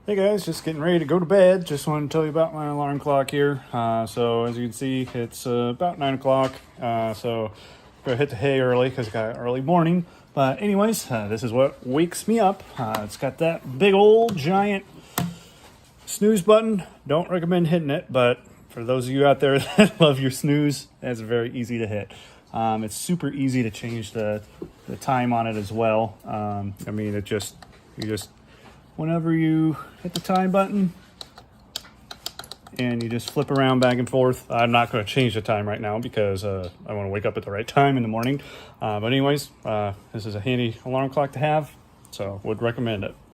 Hey guys, just getting ready to go to bed. Just wanted to tell you about my alarm clock here. So as you can see, it's about 9 o'clock. So go hit the hay early because I got an early morning. But anyways, this is what wakes me up. It's got that big old giant snooze button. Don't recommend hitting it, but for those of you out there that love your snooze, it's very easy to hit. It's super easy to change the time on it as well. I mean, you just whenever you hit the time button and you just flip around back and forth. I'm not going to change the time right now because I want to wake up at the right time in the morning. But anyways, this is a handy alarm clock to have, so would recommend it.